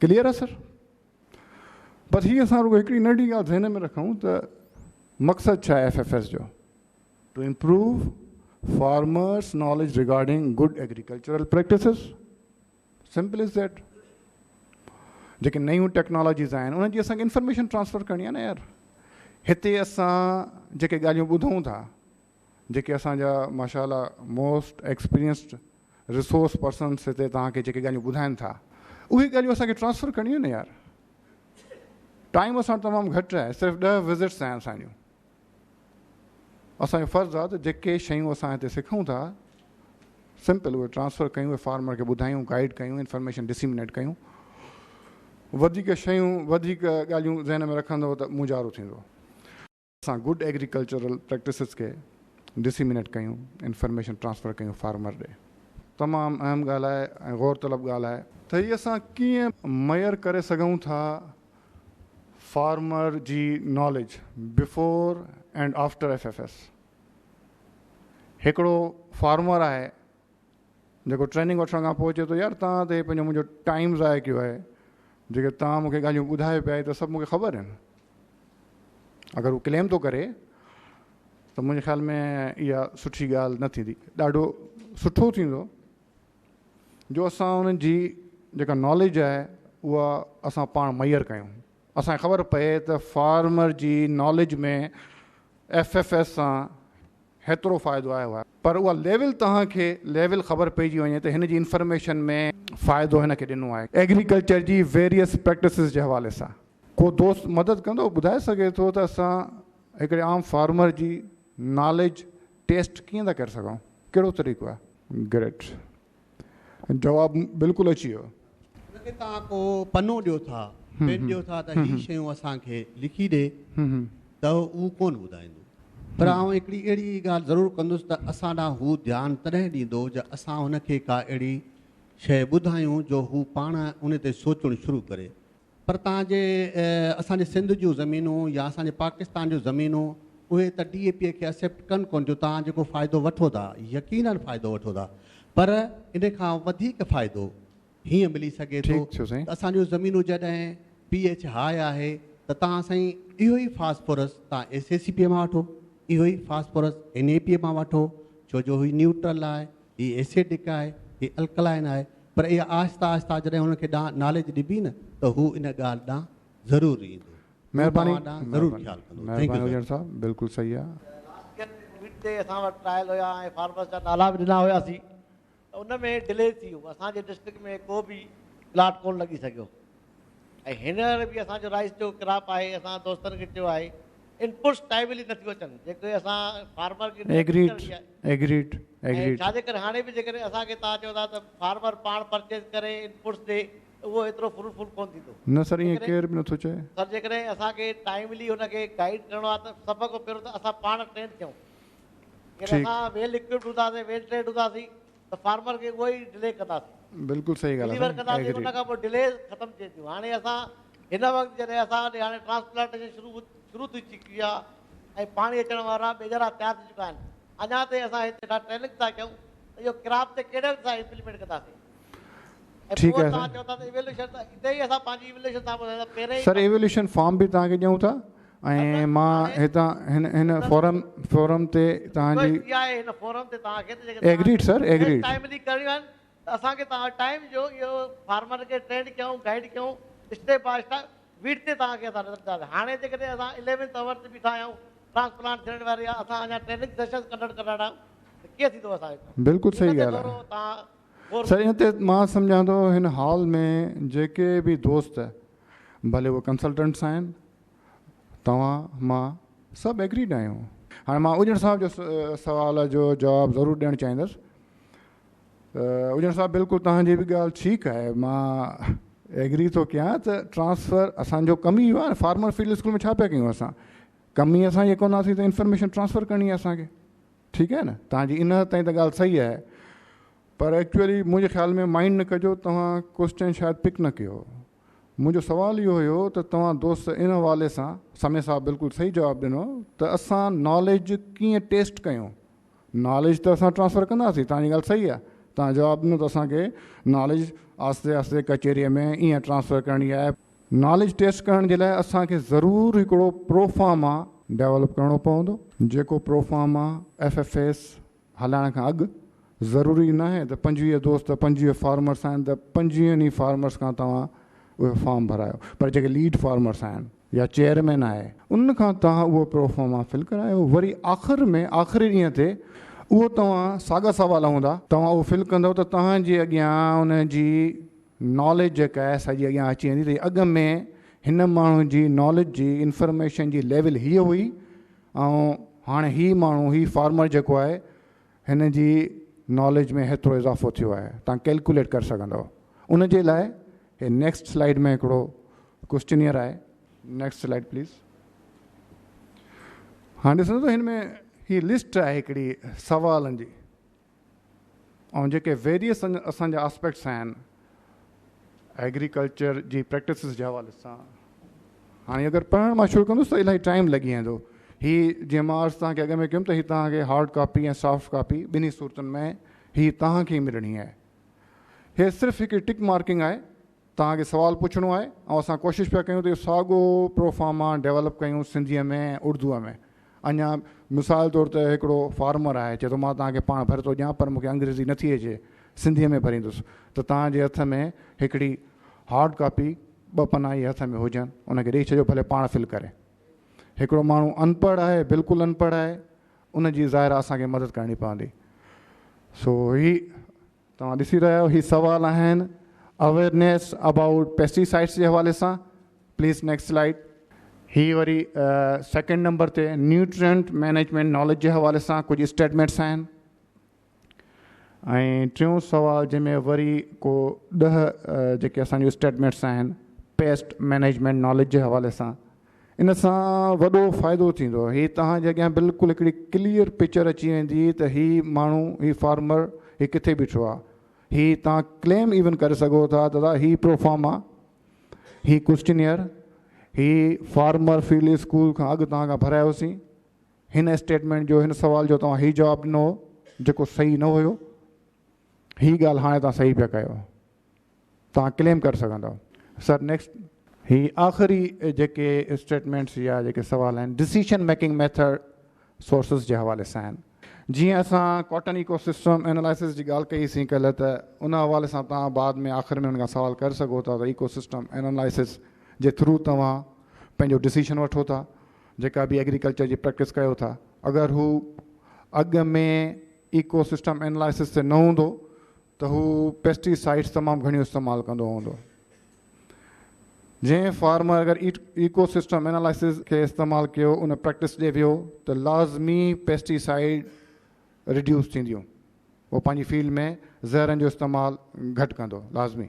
Clear है sir? बस ही असां रुगो हिकिड़ी नंढी ॻाल्हि ज़हन में रखूं त मक़सदु छा आहे FFS जो? To improve farmers knowledge regarding good agricultural practices, simple is that. जेके नयूं टेक्नोलॉजीज़ आहिनि उन्हनि जी असांखे इंफॉर्मेशन ट्रांसफ़र करणी आहे न यार। हिते असां जेके ॻाल्हियूं ॿुधूं था, जेके असांजा माशाअल्लाह मोस्ट एक्सपीरियंस्ड रिसोर्स पर्सन्स हिते तव्हांखे जेके ॻाल्हियूं ॿुधाइनि था, उहे ॻाल्हियूं असांखे ट्रांसफ़र करणियूं आहिनि यार। टाइम असां तमामु घटि आहे, सिर्फ़ु 10 विज़िट्स आहिनि असांजूं। असांजो फ़र्ज़ु आहे त जेके शयूं असां हिते सिखूं था, सिंपल उहे ट्रांसफ़र कयूं, उहे फार्मर खे ॿुधायूं, गाइड कयूं, इंफॉर्मेशन डिसिमिनेट कयूं। वधीक शयूं, वधीक ॻाल्हियूं ज़हन में रखंदव त मुंजारो थींदो। असां गुड एग्रीकल्चरल प्रैक्टिसिस खे डिसिमिनेट कयूं, इंफॉर्मेशन ट्रांसफ़र कयूं फार्मर ॾे। तमामु अहम ॻाल्हि आहे ऐं गौर तलब ॻाल्हि आहे त हीअ असां कीअं मयरु करे सघूं था फार्मर जी knowledge before and after FFS। हिकिड़ो फार्मर आहे जेको ट्रेनिंग वठण खां पोइ चए थो यार तव्हां ते पंहिंजो मुंहिंजो टाइम ज़ाया कयो आहे, जेके तव्हां मूंखे ॻाल्हियूं ॿुधाए पिया त सभु मूंखे ख़बर आहिनि। अगरि हू क्लेम थो करे त मुंहिंजे ख़्याल में इहा सुठी ॻाल्हि न थींदी। ॾाढो सुठो थींदो जो असां उन्हनि जी जेका नॉलेज आहे उहा असां पाण मयरु कयूं। असांखे ख़बर पए त फार्मर जी नॉलेज में FFS सां हेतिरो फ़ाइदो आयो आहे, पर उहा लेवल तव्हांखे लेवल ख़बर पइजी वञे त हिन जी इंफॉर्मेशन में फ़ाइदो हिन खे ॾिनो आहे। एग्रीकल्चर जी वेरियस प्रैक्टिसिस जे हवाले सां को दोस्त मदद कंदो, ॿुधाए सघे थो त असां हिकिड़े आम फार्मर जी नॉलेज टेस्ट कीअं था करे सघूं, कहिड़ो तरीक़ो आहे? ग्रेट, जवाबु बिल्कुलु अची वियो। उनखे तव्हां को पनो ॾियो था, पेन ॾियो था त हीअ शयूं असांखे लिखी ॾे त उहो कोन ॿुधाईंदो। पर आउं हिकिड़ी अहिड़ी ॻाल्हि ज़रूरु कंदुसि त असां ॾांहुं हू ध्यानु तॾहिं ॾींदो जो असां हुनखे का अहिड़ी शइ ॿुधायूं जो हू पाण उन ते सोचणु शुरू करे। पर तव्हांजे असांजे सिंध जूं ज़मीनूं या असांजे पाकिस्तान जूं ज़मीनूं उहे त DAP खे एक्सेप्ट कनि कोन, जो तव्हां जेको फ़ाइदो वठो था यकीननि फ़ाइदो वठो था, पर इन खां वधीक फ़ाइदो हीअं मिली सघे थो। असांजूं ज़मीनूं जॾहिं pH हाई आहे त तव्हां साईं इहो ई फास्फोरस तव्हां SSCP मां वठो, इहो ई फास्फोरस NAP मां वठो, छो जो हीउ न्यूट्रल आहे, हीउ एसिडिक आहे, हीउ अल्कलाइन आहे। पर इहा आहिस्ता आहिस्ता जॾहिं हुनखे नॉलेज ॾिबी न त हू इन ॻाल्हि ॾांहुं ज़रूरु ईंदो। महिरबानी, ज़रूरु ख़्यालु कंदो। महिरबानी हुजण साहब, बिल्कुलु सही आहे। असां वटि ट्रायल हुया ऐं फार्मर्स जा नाला बि ॾिना हुयासीं, त उन में डिले थी वियो। असांजे डिस्ट्रिक्ट में को बि प्लाट कोन लॻी सघियो। ऐं हींअर बि असांजो राइस जो क्रॉप आहे, असां दोस्तनि खे चयो आहे इनपुट्स टाइमली नथियूं अचनि जेके असां फार्मर खे छाजे करे हाणे बि जेकॾहिं असांखे तव्हां चओ था त फार्मर पाण परचेज करे इनपुट्स ॾे, उहो एतिरो फ्रूटफुल कोन थींदो। न सर, ईअं केर बि नथो चए। सर जेकॾहिं असांखे टाइमली हुनखे गाइड करिणो आहे त सभ खां पहिरियों त असां पाण ट्रेन थियूं। जॾहिं असां वेल इक्विप्ड हूंदासीं, वेल ट्रेंड हूंदासीं त फार्मर खे उहो ई डिले कंदासीं। बिल्कुलु सही ॻाल्हि आहे। कंदासीं उन खां पोइ डिले ख़तमु थिए थियूं। हाणे असां हिन वक़्तु जॾहिं असां वटि हाणे ट्रांसप्लांटेशन शुरू थी चुकी आहे ऐं पाणी अचण वारा बेजरा तयारु थी चुका आहिनि, अञा ताईं असां हिते ट्रेनिंग था कयूं त इहो क्रॉप ते कहिड़े सां इम्प्लीमेंट कंदासीं। ठीकु आहे सर, एवोल्यूशन फॉर्म बि तव्हांखे ॾियूं था ऐं मां हितां हिन फोरम ते तव्हांजी एग्रीड सर, एग्रीड टाइमली करियूं आहिनि त असांखे तव्हां टाइम जो इहो फार्मर खे ट्रेन कयूं, गाइड कयूं, स्टेप बाय स्टेप वीट ते तव्हांखे असां नज़र था। हाणे जेकॾहिं असां 11th आवर ते बीठा आहियूं, ट्रांसप्लांट थियण वारी आहे, असां अञा ट्रेनिंग सेशन्स कंडक्ट करणा आहियूं, त कीअं थींदो असांखे? बिल्कुलु सही ॻाल्हि आहे सर। इन ते मां सम्झां थो हिन हॉल में जेके बि दोस्त भले उहे कंसल्टेंट्स आहिनि, तव्हां मां सभु एग्रीड आहियूं। हाणे मां उजण साहब जो सवाल जो जवाबु ज़रूरु ॾियणु चाहींदुसि। उजण साहब, बिल्कुलु तव्हांजी बि ॻाल्हि ठीकु आहे, मां एग्री थो कयां त ट्रांसफ़र असांजो कमी इहो आहे। फार्मर फील्ड स्कूल में छा पिया कयूं असां? कमी असांजी कोन थी त इंफॉर्मेशन ट्रांसफ़र करणी आहे असांखे, ठीकु आहे न? तव्हांजी इन ताईं त ॻाल्हि सही आहे, पर एक्चुअली मुंहिंजे ख़्याल में माइंड न कजो, तव्हां क्वेश्चन शायदि पिक न कयो। मुंहिंजो सुवालु इहो हुयो त तव्हां दोस्त इन हवाले सां, समय साहब बिल्कुलु सही जवाबु ॾिनो, त असां नॉलेज कीअं टेस्ट कयूं। नॉलेज त असां ट्रांसफ़र कंदासीं, तव्हांजी ॻाल्हि सही आहे, तव्हां जवाबु ॾिनो त असांखे नॉलेज आस्ते आस्ते कचहरीअ में ईअं ट्रांसफर करणी आहे। नॉलेज टेस्ट करण जे लाइ असांखे ज़रूरु हिकिड़ो प्रोफार्मा डेवलप करिणो पवंदो, जेको प्रोफार्मा FFS हलाइण खां अॻु ज़रूरी न आहे त 25 दोस्त 25 फार्मर्स आहिनि त 25 फार्मर्स खां तव्हां उहे फॉर्म भरायो, पर जेके लीड फार्मर्स आहिनि या चेयरमैन आहे उन खां तव्हां उहो प्रोफार्मा फिल करायो। वरी आख़िर में आख़िरी ॾींहं ते उहो तव्हां साॻा सवाल हूंदा, तव्हां उहो फिल कंदव त तव्हांजे अॻियां उन जी नॉलेज जेका आहे सॼी अॻियां अची वेंदी त अॻ में हिन माण्हू जी नॉलेज जी इंफॉर्मेशन जी लेवल हीअ हुई ऐं हाणे हीअ माण्हू हीअ फार्मर जेको आहे हिन जी नॉलेज में हेतिरो इज़ाफ़ो थियो आहे, तव्हां कैलकुलेट करे सघंदव। उन जे लाइ हे नेक्स्ट स्लाइड में हिकिड़ो क्वेश्चनियर आहे, नेक्स्ट स्लाइड प्लीज़। हाणे ॾिसंदो हिन में ही लिस्ट आहे हिकिड़ी सवालनि जी ऐं जेके वेरियस असांजा एस्पेक्ट्स आहिनि एग्रीकल्चर जी प्रैक्टिसिस जे हवाले सां। हाणे अगरि पढ़णु मां शुरू कंदुसि त इलाही टाइम लॻी वेंदो। हीअ जीअं मां अर्ज़ु तव्हांखे अॻ में कयुमि त हीअ तव्हांखे हार्ड कॉपी ऐं सॉफ्ट कॉपी ॿिन्ही सूरतुनि में हीअ तव्हांखे ई मिलणी आहे। हीअ सिर्फ़ु हिकिड़ी टिक मार्किंग आहे, तव्हांखे सुवालु पुछणो आहे ऐं असां कोशिशि पिया कयूं त इहो साॻियो प्रोफार्मा डेवलप कयूं सिंधीअ में उर्दूअ में। अञा मिसाल तौर ते हिकिड़ो फार्मर आहे चए थो मां तव्हांखे पाण भरे थो ॾियां पर मूंखे अंग्रेज़ी नथी अचे, सिंधीअ में भरींदुसि, त तव्हांजे हथ में हिकिड़ी हार्ड कॉपी 2 पना इहे हथ में हुजनि, उनखे ॾेई छॾियो भले पाण फिल करे। हिकिड़ो माण्हू अनपढ़ आहे, बिल्कुलु अनपढ़ आहे, उन जी ज़ाहिर असांखे मदद करणी पवंदी। सो ही तव्हां ॾिसी रहिया आहियो, ही सवाल आहिनि अवेयरनेस अबाउट पेस्टिसाइड्स जे हवाले सां। Please next slide. ही वरी सेकेंड नंबर ते न्यूट्रिएंट मैनेजमेंट नॉलेज जे हवाले सां कुझु स्टेटमेंट्स आहिनि। ऐं टियों सवाल जंहिंमें वरी को 10 जेके असांजूं स्टेटमेंट्स आहिनि पेस्ट मैनेजमेंट नॉलेज जे हवाले सां। इन सां वॾो फ़ाइदो थींदो, हीअ तव्हांजे अॻियां बिल्कुलु हिकिड़ी क्लियर पिक्चर अची वेंदी त हीअ माण्हू हीअ फार्मर हीअ किथे बीठो आहे। हीअ तव्हां क्लेम इवन करे सघो था दादा हीअ प्रोफार्मा, हीअ क्वेश्चनियर, हीअ फार्मर फील्ड स्कूल खां अॻु तव्हां खां भरायोसीं, हिन स्टेटमेंट जो हिन सवाल जो तव्हां हीअ जवाबु ॾिनो जेको सही न हुयो, हीअ ॻाल्हि हाणे तव्हां सही पिया कयो, तव्हां क्लेम करे सघंदव। Sir next. ही आख़िरी जेके स्टेटमेंट्स या जेके सवाल आहिनि डिसीशन मेकिंग मेथड सोर्सिस जे हवाले सां आहिनि। जीअं असां कॉटन इकोसिस्टम एनालिसिस जी ॻाल्हि कईसीं कल्ह, त उन हवाले सां तव्हां बाद में आख़िर में हुन खां सवाल करे सघो था त इकोसिस्टम एनालिसिस जे थ्रू तव्हां पंहिंजो डिसीशन वठो था, जेका बि एग्रीकल्चर जी प्रैक्टिस कयो था। अगरि हू अॻ में इकोसिस्टम एनालिसिस ते न हूंदो त हू पेस्टिसाइड्स तमामु घणियूं इस्तेमालु कंदो हूंदो। जंहिं फार्मर अगरि इकोसिस्टम एनालिसिस खे इस्तेमालु कयो, उन प्रैक्टिस ॾे वियो त लाज़मी पेस्टिसाइड रिड्यूस थींदियूं, उहो पंहिंजी फील्ड में ज़हरनि जो इस्तेमालु घटि कंदो लाज़मी।